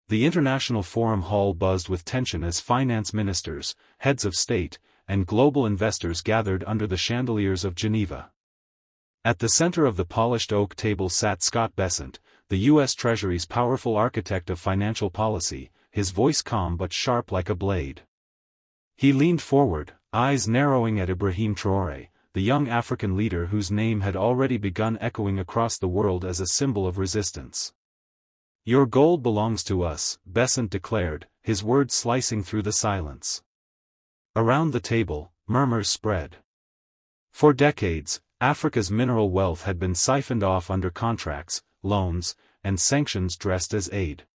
The International Forum Hall buzzed with tension as finance ministers, heads of state, and global investors gathered under the chandeliers of Geneva. At the center of the polished oak table sat Scott Bessent, the U.S. Treasury's powerful architect of financial policy, his voice calm but sharp like a blade. He leaned forward, eyes narrowing at Ibrahim Traoré, the young African leader whose name had already begun echoing across the world as a symbol of resistance. "Your gold belongs to us," Bessent declared, his words slicing through the silence. Around the table, murmurs spread. For decades, Africa's mineral wealth had been siphoned off under contracts, loans, and sanctions dressed as aid.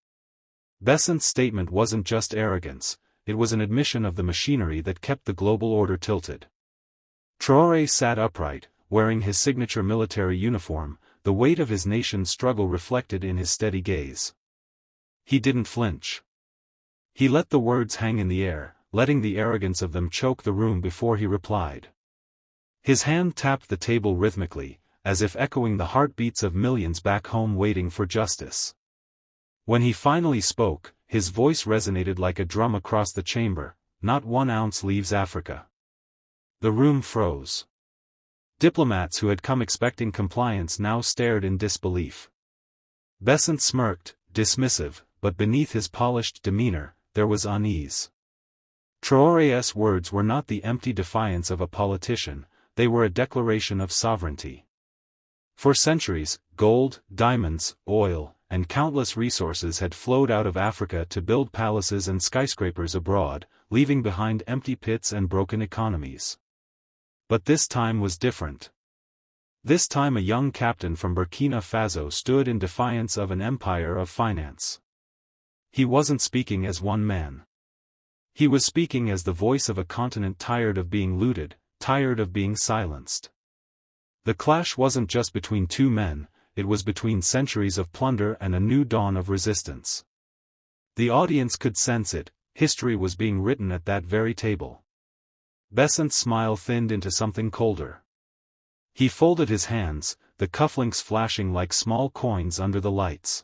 Bessent's statement wasn't just arrogance, it was an admission of the machinery that kept the global order tilted. Traoré sat upright, wearing his signature military uniform, the weight of his nation's struggle reflected in his steady gaze. He didn't flinch. He let the words hang in the air, letting the arrogance of them choke the room before he replied. His hand tapped the table rhythmically, as if echoing the heartbeats of millions back home waiting for justice. When he finally spoke, his voice resonated like a drum across the chamber, "Not 1 ounce leaves Africa." The room froze. Diplomats who had come expecting compliance now stared in disbelief. Bessent smirked, dismissive, but beneath his polished demeanor, there was unease. Traoré's words were not the empty defiance of a politician, they were a declaration of sovereignty. For centuries, gold, diamonds, oil, and countless resources had flowed out of Africa to build palaces and skyscrapers abroad, leaving behind empty pits and broken economies. But this time was different. This time a young captain from Burkina Faso stood in defiance of an empire of finance. He wasn't speaking as one man. He was speaking as the voice of a continent tired of being looted, tired of being silenced. The clash wasn't just between two men, it was between centuries of plunder and a new dawn of resistance. The audience could sense it, history was being written at that very table. Bessent's smile thinned into something colder. He folded his hands, the cufflinks flashing like small coins under the lights.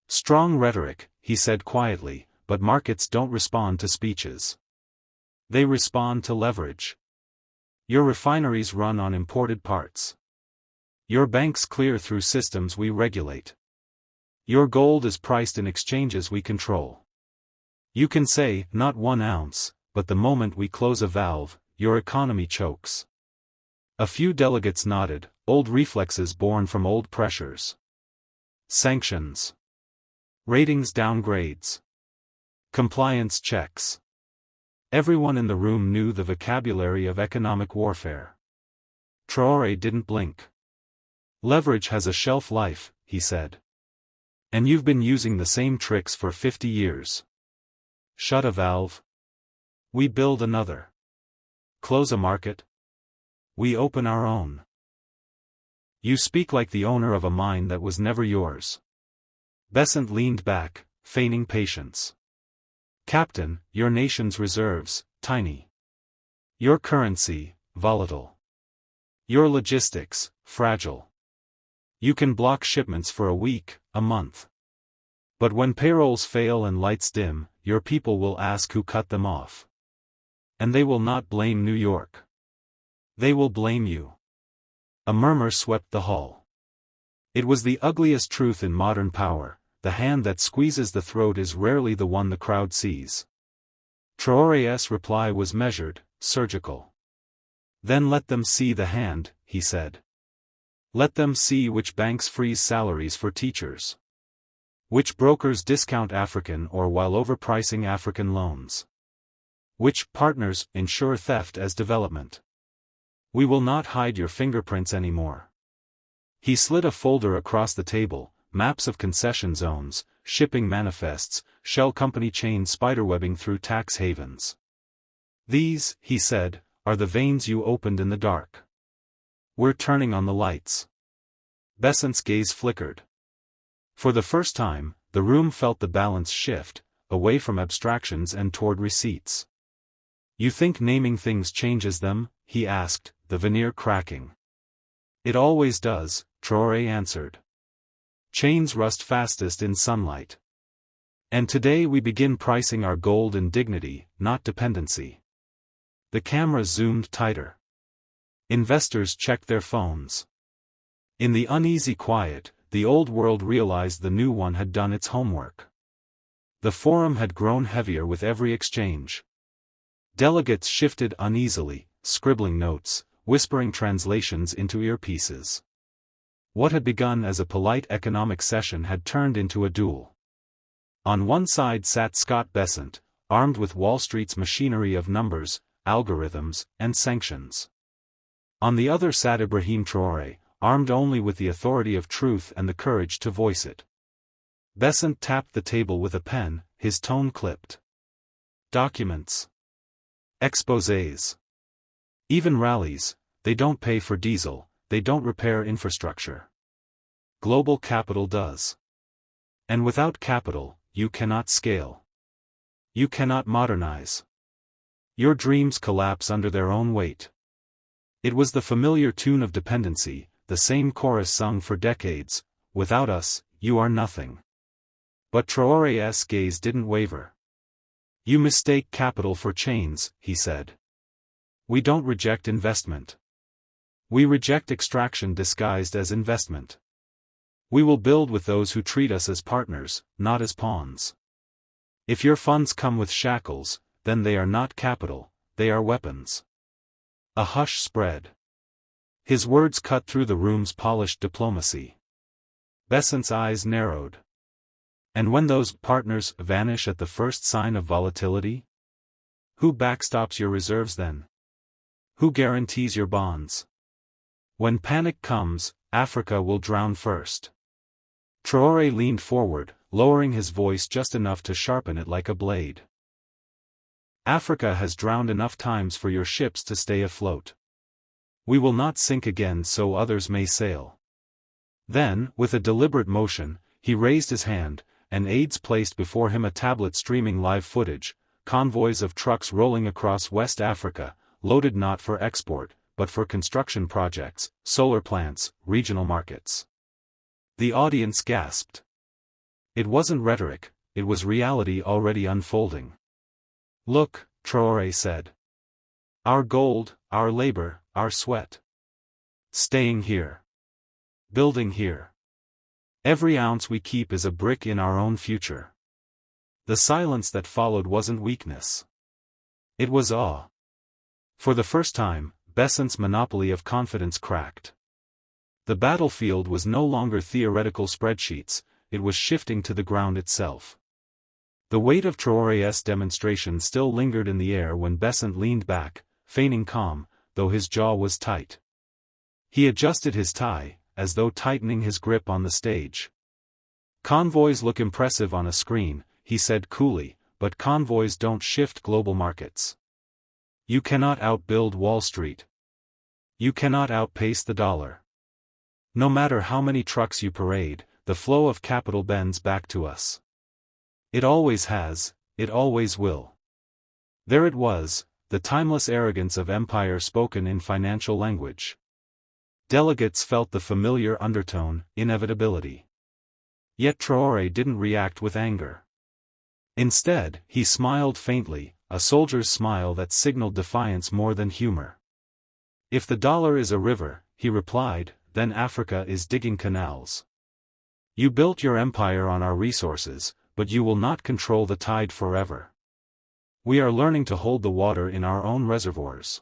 "Strong rhetoric," he said quietly, "but markets don't respond to speeches. They respond to leverage. Your refineries run on imported parts. Your banks clear through systems we regulate. Your gold is priced in exchanges we control. You can say, 'Not 1 ounce,' but the moment we close a valve, your economy chokes." A few delegates nodded, old reflexes born from old pressures. Sanctions. Ratings downgrades. Compliance checks. Everyone in the room knew the vocabulary of economic warfare. Traoré didn't blink. "Leverage has a shelf life," he said. "And you've been using the same tricks for 50 years. Shut a valve. We build another. Close a market. We open our own. You speak like the owner of a mine that was never yours." Bessent leaned back, feigning patience. "Captain, your nation's reserves, tiny. Your currency, volatile. Your logistics, fragile. You can block shipments for a week, a month. But when payrolls fail and lights dim, your people will ask who cut them off. And they will not blame New York. They will blame you." A murmur swept the hall. It was the ugliest truth in modern power, the hand that squeezes the throat is rarely the one the crowd sees. Traoré's reply was measured, surgical. "Then let them see the hand," he said. "Let them see which banks freeze salaries for teachers. Which brokers discount African ore while overpricing African loans. Which partners ensure theft as development. We will not hide your fingerprints anymore." He slid a folder across the table, maps of concession zones, shipping manifests, shell company chain spiderwebbing through tax havens. "These," he said, "are the veins you opened in the dark. We're turning on the lights." Bessent's gaze flickered. For the first time, the room felt the balance shift, away from abstractions and toward receipts. "You think naming things changes them?" he asked, the veneer cracking. "It always does," Traoré answered. "Chains rust fastest in sunlight. And today we begin pricing our gold in dignity, not dependency. The camera zoomed tighter. Investors checked their phones. In the uneasy quiet, the old world realized the new one had done its homework. The forum had grown heavier with every exchange. Delegates shifted uneasily, scribbling notes, whispering translations into earpieces. What had begun as a polite economic session had turned into a duel. On one side sat Scott Bessent, armed with Wall Street's machinery of numbers, algorithms, and sanctions. On the other sat Ibrahim Traoré, armed only with the authority of truth and the courage to voice it. Bessent tapped the table with a pen, his tone clipped. Documents. Exposés. Even rallies, they don't pay for diesel, they don't repair infrastructure. Global capital does. And without capital, you cannot scale. You cannot modernize. Your dreams collapse under their own weight. It was the familiar tune of dependency, the same chorus sung for decades, without us, you are nothing. But Traoré's gaze didn't waver. You mistake capital for chains, he said. We don't reject investment. We reject extraction disguised as investment. We will build with those who treat us as partners, not as pawns. If your funds come with shackles, then they are not capital, they are weapons. A hush spread. His words cut through the room's polished diplomacy. Bessent's eyes narrowed. And when those partners vanish at the first sign of volatility? Who backstops your reserves then? Who guarantees your bonds? When panic comes, Africa will drown first. Traoré leaned forward, lowering his voice just enough to sharpen it like a blade. Africa has drowned enough times for your ships to stay afloat. We will not sink again so others may sail. Then, with a deliberate motion, he raised his hand, and aides placed before him a tablet streaming live footage, convoys of trucks rolling across West Africa, loaded not for export, but for construction projects, solar plants, regional markets. The audience gasped. It wasn't rhetoric, it was reality already unfolding. Look, Traoré said. Our gold, our labor, our sweat. Staying here. Building here. Every ounce we keep is a brick in our own future. The silence that followed wasn't weakness. It was awe. For the first time, Bessent's monopoly of confidence cracked. The battlefield was no longer theoretical spreadsheets, it was shifting to the ground itself. The weight of Traoré's demonstration still lingered in the air when Bessent leaned back, feigning calm, though his jaw was tight. He adjusted his tie, as though tightening his grip on the stage. Convoys look impressive on a screen, he said coolly, but convoys don't shift global markets. You cannot outbuild Wall Street. You cannot outpace the dollar. No matter how many trucks you parade, the flow of capital bends back to us. It always has, it always will. There it was, the timeless arrogance of empire spoken in financial language. Delegates felt the familiar undertone, inevitability. Yet Traoré didn't react with anger. Instead, he smiled faintly, a soldier's smile that signaled defiance more than humor. If the dollar is a river, he replied, then Africa is digging canals. You built your empire on our resources, but you will not control the tide forever. We are learning to hold the water in our own reservoirs.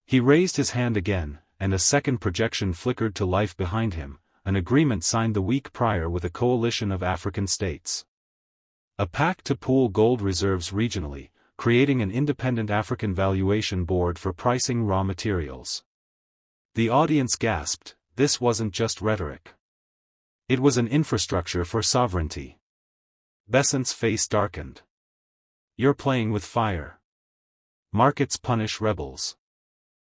He raised his hand again, and a second projection flickered to life behind him, an agreement signed the week prior with a coalition of African states. A pact to pool gold reserves regionally, creating an independent African valuation board for pricing raw materials. The audience gasped, this wasn't just rhetoric. It was an infrastructure for sovereignty. Bessent's face darkened. You're playing with fire. Markets punish rebels.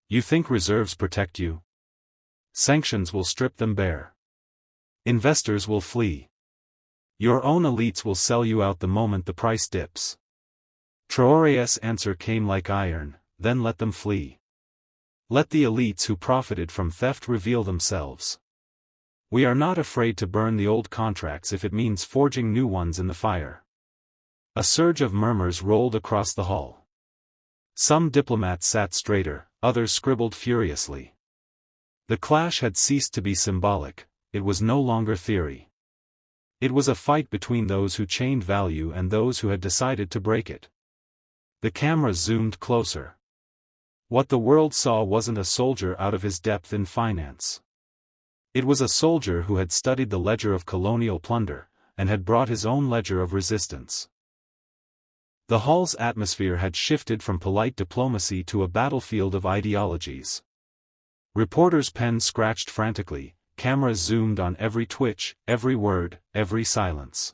You think reserves protect you? Sanctions will strip them bare. Investors will flee. Your own elites will sell you out the moment the price dips. Traoré's answer came like iron, then let them flee. Let the elites who profited from theft reveal themselves. We are not afraid to burn the old contracts if it means forging new ones in the fire. A surge of murmurs rolled across the hall. Some diplomats sat straighter, others scribbled furiously. The clash had ceased to be symbolic, it was no longer theory. It was a fight between those who chained value and those who had decided to break it. The cameras zoomed closer. What the world saw wasn't a soldier out of his depth in finance. It was a soldier who had studied the ledger of colonial plunder, and had brought his own ledger of resistance. The hall's atmosphere had shifted from polite diplomacy to a battlefield of ideologies. Reporters' pens scratched frantically, cameras zoomed on every twitch, every word, every silence.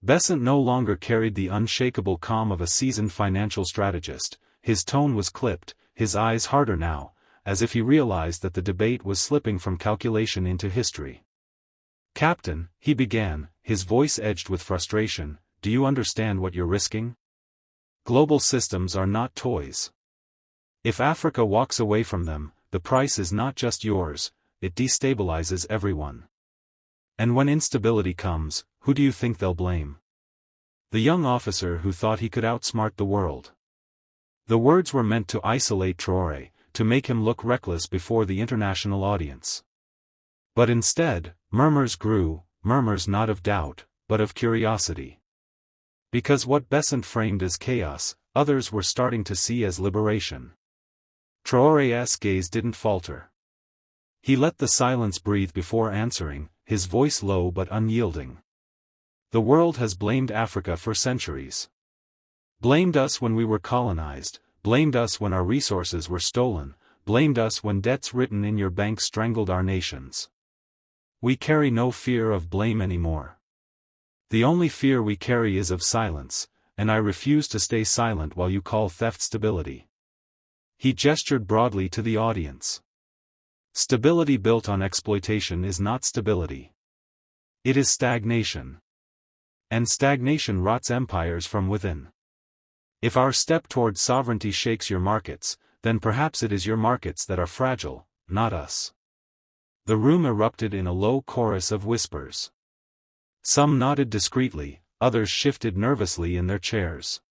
Bessent no longer carried the unshakable calm of a seasoned financial strategist, his tone was clipped, his eyes harder now, as if he realized that the debate was slipping from calculation into history. "Captain," he began, his voice edged with frustration, "do you understand what you're risking? Global systems are not toys. If Africa walks away from them, the price is not just yours, it destabilizes everyone. And when instability comes, who do you think they'll blame? The young officer who thought he could outsmart the world." The words were meant to isolate Traoré, to make him look reckless before the international audience. But instead, murmurs grew, murmurs not of doubt, but of curiosity. Because what Bessent framed as chaos, others were starting to see as liberation. Traoré's gaze didn't falter. He let the silence breathe before answering, his voice low but unyielding. "The world has blamed Africa for centuries. Blamed us when we were colonized, blamed us when our resources were stolen, blamed us when debts written in your bank strangled our nations. We carry no fear of blame anymore. The only fear we carry is of silence, and I refuse to stay silent while you call theft stability." He gestured broadly to the audience. Stability built on exploitation is not stability. It is stagnation. And stagnation rots empires from within. If our step toward sovereignty shakes your markets, then perhaps it is your markets that are fragile, not us. The room erupted in a low chorus of whispers. Some nodded discreetly, others shifted nervously in their chairs.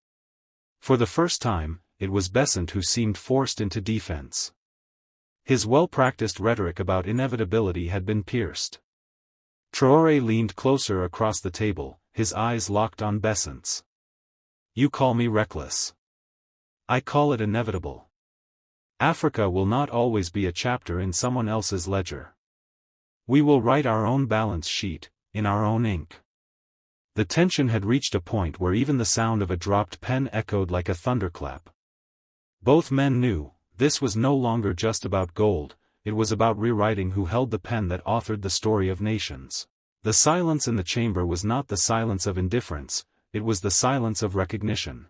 For the first time, it was Bessent who seemed forced into defense. His well-practiced rhetoric about inevitability had been pierced. Traoré leaned closer across the table, his eyes locked on Bessent's. "You call me reckless. I call it inevitable. Africa will not always be a chapter in someone else's ledger. We will write our own balance sheet, in our own ink." The tension had reached a point where even the sound of a dropped pen echoed like a thunderclap. Both men knew, this was no longer just about gold, it was about rewriting who held the pen that authored the story of nations. The silence in the chamber was not the silence of indifference, it was the silence of recognition.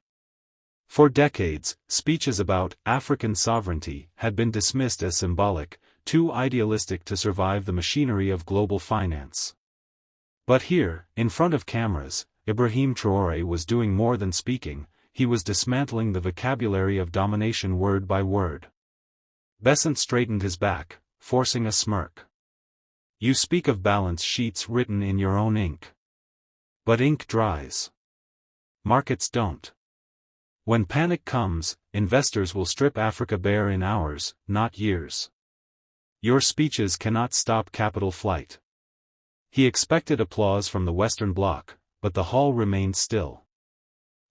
For decades, speeches about African sovereignty had been dismissed as symbolic, too idealistic to survive the machinery of global finance. But here, in front of cameras, Ibrahim Traoré was doing more than speaking, he was dismantling the vocabulary of domination word by word. Bessent straightened his back, forcing a smirk. "You speak of balance sheets written in your own ink. But ink dries. Markets don't. When panic comes, investors will strip Africa bare in hours, not years. Your speeches cannot stop capital flight." He expected applause from the Western Bloc, but the hall remained still.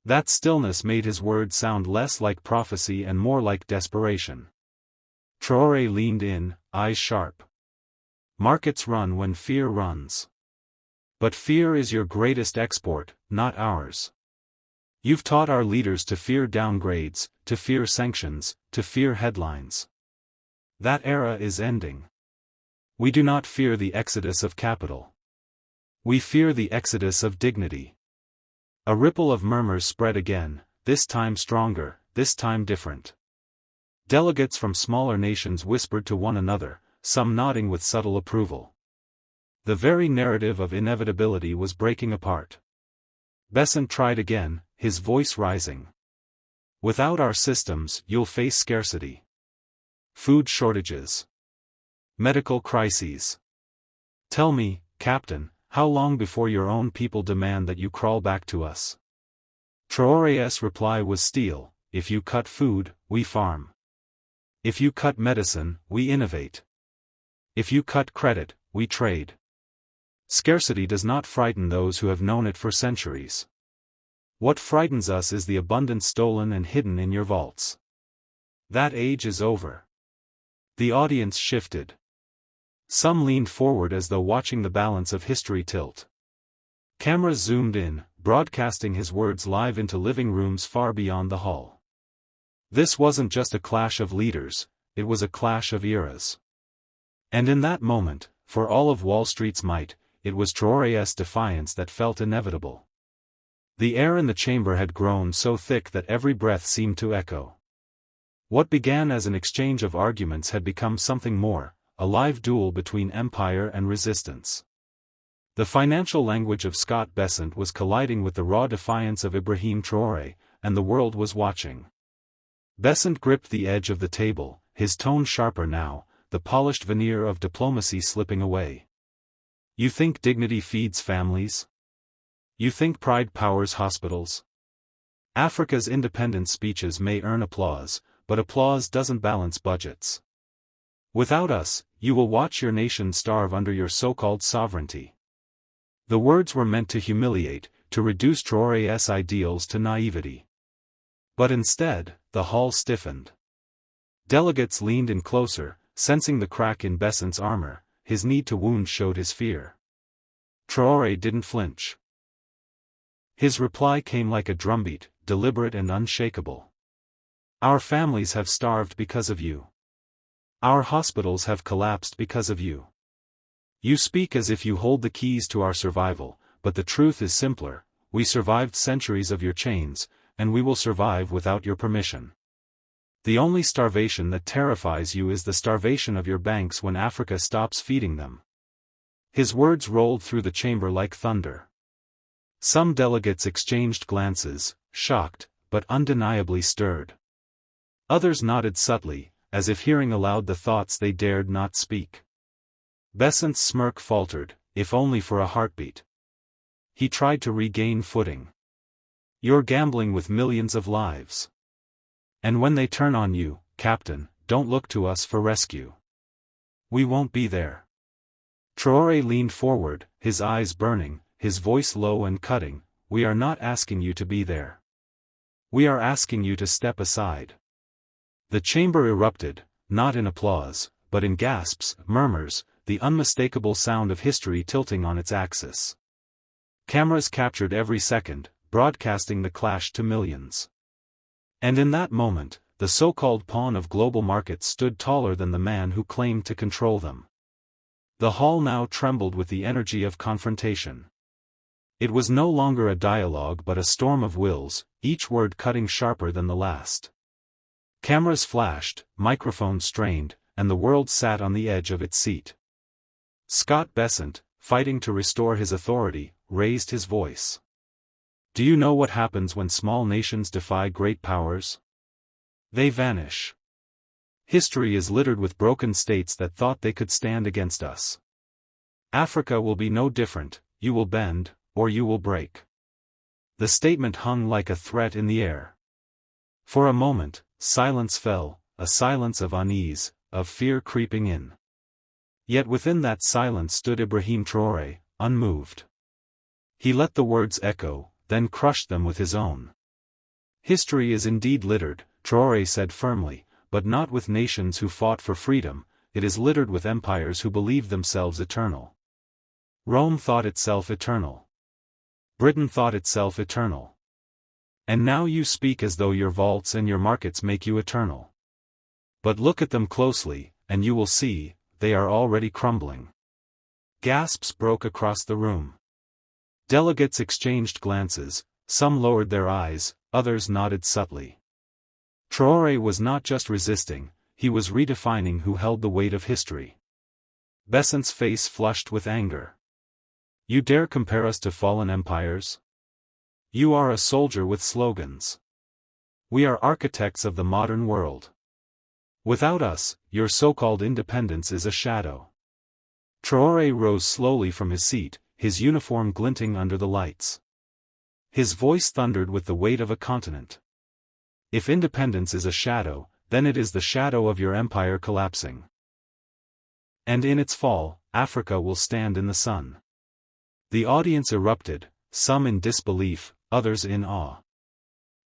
That stillness made his words sound less like prophecy and more like desperation. Traoré leaned in, eyes sharp. "Markets run when fear runs. But fear is your greatest export, not ours. You've taught our leaders to fear downgrades, to fear sanctions, to fear headlines. That era is ending. We do not fear the exodus of capital. We fear the exodus of dignity." A ripple of murmurs spread again, this time stronger, this time different. Delegates from smaller nations whispered to one another, some nodding with subtle approval. The very narrative of inevitability was breaking apart. Bessent tried again, his voice rising. "Without our systems, you'll face scarcity. Food shortages. Medical crises. Tell me, Captain, how long before your own people demand that you crawl back to us? Traoré's reply was steel: if you cut food, we farm. If you cut medicine, we innovate. If you cut credit, we trade. Scarcity does not frighten those who have known it for centuries. What frightens us is the abundance stolen and hidden in your vaults. That age is over. The audience shifted. Some leaned forward as though watching the balance of history tilt. Cameras zoomed in, broadcasting his words live into living rooms far beyond the hall. This wasn't just a clash of leaders, it was a clash of eras. And in that moment, for all of Wall Street's might, it was Traoré's defiance that felt inevitable. The air in the chamber had grown so thick that every breath seemed to echo. What began as an exchange of arguments had become something more, a live duel between empire and resistance. The financial language of Scott Bessent was colliding with the raw defiance of Ibrahim Traoré, and the world was watching. Bessent gripped the edge of the table, his tone sharper now, the polished veneer of diplomacy slipping away. You think dignity feeds families? You think pride powers hospitals? Africa's independence speeches may earn applause, but applause doesn't balance budgets. Without us, you will watch your nation starve under your so-called sovereignty. The words were meant to humiliate, to reduce Traoré's ideals to naivety. But instead, the hall stiffened. Delegates leaned in closer, sensing the crack in Bessent's armor. His need to wound showed his fear. Traoré didn't flinch. His reply came like a drumbeat, deliberate and unshakable. Our families have starved because of you. Our hospitals have collapsed because of you. You speak as if you hold the keys to our survival, but the truth is simpler: we survived centuries of your chains, and we will survive without your permission. The only starvation that terrifies you is the starvation of your banks when Africa stops feeding them. His words rolled through the chamber like thunder. Some delegates exchanged glances, shocked, but undeniably stirred. Others nodded subtly, as if hearing aloud the thoughts they dared not speak. Bessent's smirk faltered, if only for a heartbeat. He tried to regain footing. You're gambling with millions of lives. And when they turn on you, Captain, don't look to us for rescue. We won't be there. Traoré leaned forward, his eyes burning, his voice low and cutting. We are not asking you to be there. We are asking you to step aside. The chamber erupted, not in applause, but in gasps, murmurs, the unmistakable sound of history tilting on its axis. Cameras captured every second, broadcasting the clash to millions. And in that moment, the so-called pawn of global markets stood taller than the man who claimed to control them. The hall now trembled with the energy of confrontation. It was no longer a dialogue but a storm of wills, each word cutting sharper than the last. Cameras flashed, microphones strained, and the world sat on the edge of its seat. Scott Bessent, fighting to restore his authority, raised his voice. Do you know what happens when small nations defy great powers? They vanish. History is littered with broken states that thought they could stand against us. Africa will be no different: you will bend, or you will break. The statement hung like a threat in the air. For a moment, silence fell, a silence of unease, of fear creeping in. Yet within that silence stood Ibrahim Traoré, unmoved. He let the words echo, then crushed them with his own. History is indeed littered, Traoré said firmly, but not with nations who fought for freedom. It is littered with empires who believed themselves eternal. Rome thought itself eternal. Britain thought itself eternal. And now you speak as though your vaults and your markets make you eternal. But look at them closely, and you will see, they are already crumbling. Gasps broke across the room. Delegates exchanged glances, some lowered their eyes, others nodded subtly. Traoré was not just resisting, he was redefining who held the weight of history. Bessent's face flushed with anger. You dare compare us to fallen empires? You are a soldier with slogans. We are architects of the modern world. Without us, your so-called independence is a shadow. Traoré rose slowly from his seat, his uniform glinting under the lights. His voice thundered with the weight of a continent. If independence is a shadow, then it is the shadow of your empire collapsing. And in its fall, Africa will stand in the sun. The audience erupted, some in disbelief, others in awe.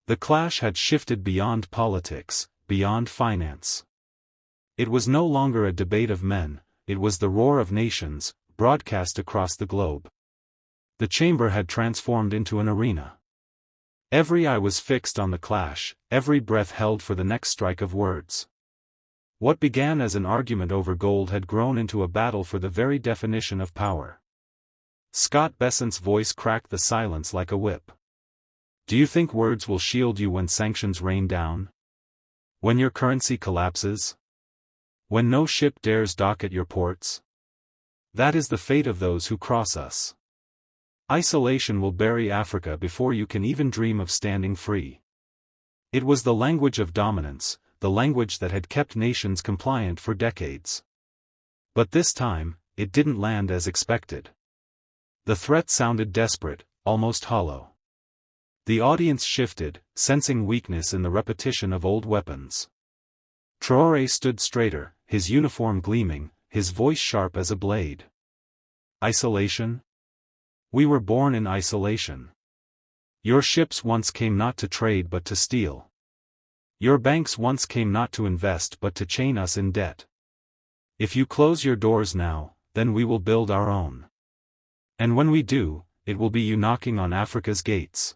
The clash had shifted beyond politics, beyond finance. It was no longer a debate of men, it was the roar of nations, broadcast across the globe. The chamber had transformed into an arena. Every eye was fixed on the clash, every breath held for the next strike of words. What began as an argument over gold had grown into a battle for the very definition of power. Scott Bessent's voice cracked the silence like a whip. Do you think words will shield you when sanctions rain down? When your currency collapses? When no ship dares dock at your ports? That is the fate of those who cross us. Isolation will bury Africa before you can even dream of standing free. It was the language of dominance, the language that had kept nations compliant for decades. But this time, it didn't land as expected. The threat sounded desperate, almost hollow. The audience shifted, sensing weakness in the repetition of old weapons. Traoré stood straighter, his uniform gleaming, his voice sharp as a blade. Isolation? We were born in isolation. Your ships once came not to trade but to steal. Your banks once came not to invest but to chain us in debt. If you close your doors now, then we will build our own. And when we do, it will be you knocking on Africa's gates.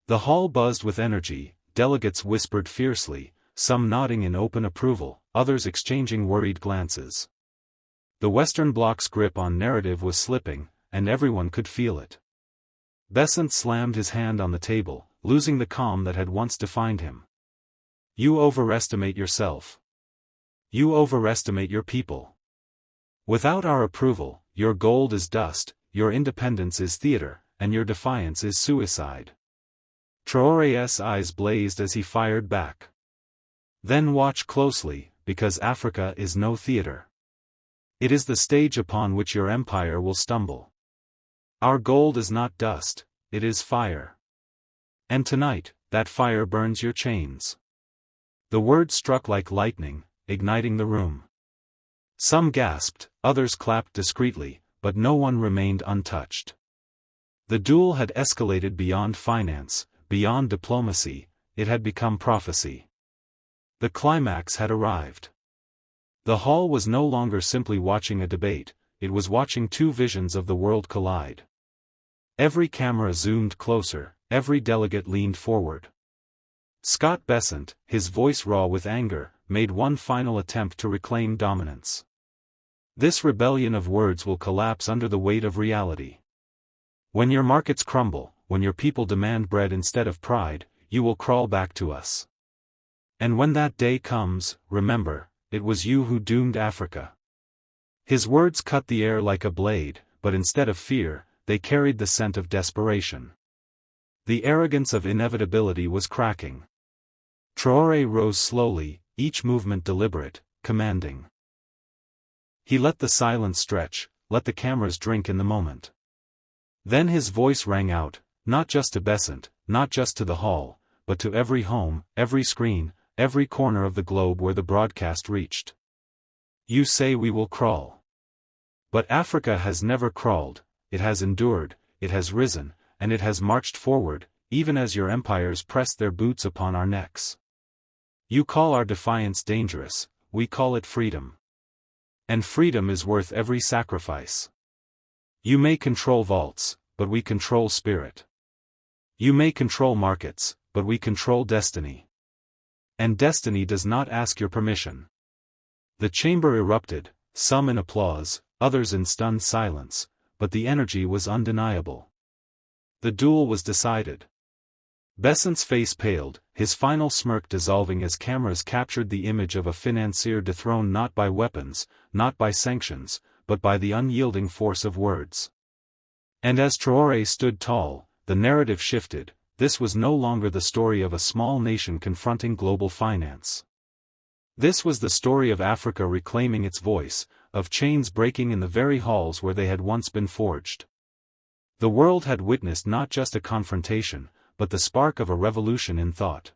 The hall buzzed with energy, delegates whispered fiercely, some nodding in open approval, others exchanging worried glances. The Western Bloc's grip on narrative was slipping, and everyone could feel it. Bessent slammed his hand on the table, losing the calm that had once defined him. You overestimate yourself. You overestimate your people. Without our approval, your gold is dust, your independence is theater, and your defiance is suicide. Traoré's eyes blazed as he fired back. Then watch closely, because Africa is no theater. It is the stage upon which your empire will stumble. Our gold is not dust, it is fire. And tonight, that fire burns your chains. The word struck like lightning, igniting the room. Some gasped, others clapped discreetly, but no one remained untouched. The duel had escalated beyond finance, beyond diplomacy, it had become prophecy. The climax had arrived. The hall was no longer simply watching a debate, it was watching two visions of the world collide. Every camera zoomed closer, every delegate leaned forward. Scott Bessent, his voice raw with anger, made one final attempt to reclaim dominance. This rebellion of words will collapse under the weight of reality. When your markets crumble, when your people demand bread instead of pride, you will crawl back to us. And when that day comes, remember, it was you who doomed Africa. His words cut the air like a blade, but instead of fear, they carried the scent of desperation. The arrogance of inevitability was cracking. Traoré rose slowly, each movement deliberate, commanding. He let the silence stretch, let the cameras drink in the moment. Then his voice rang out, not just to Bessent, not just to the hall, but to every home, every screen, every corner of the globe where the broadcast reached. You say we will crawl. But Africa has never crawled, it has endured, it has risen, and it has marched forward, even as your empires pressed their boots upon our necks. You call our defiance dangerous, we call it freedom. And freedom is worth every sacrifice. You may control vaults, but we control spirit. You may control markets, but we control destiny. And destiny does not ask your permission. The chamber erupted, some in applause, others in stunned silence, but the energy was undeniable. The duel was decided. Bessent's face paled, his final smirk dissolving as cameras captured the image of a financier dethroned not by weapons, not by sanctions, but by the unyielding force of words. And as Traoré stood tall, the narrative shifted. This was no longer the story of a small nation confronting global finance. This was the story of Africa reclaiming its voice, of chains breaking in the very halls where they had once been forged. The world had witnessed not just a confrontation, but the spark of a revolution in thought.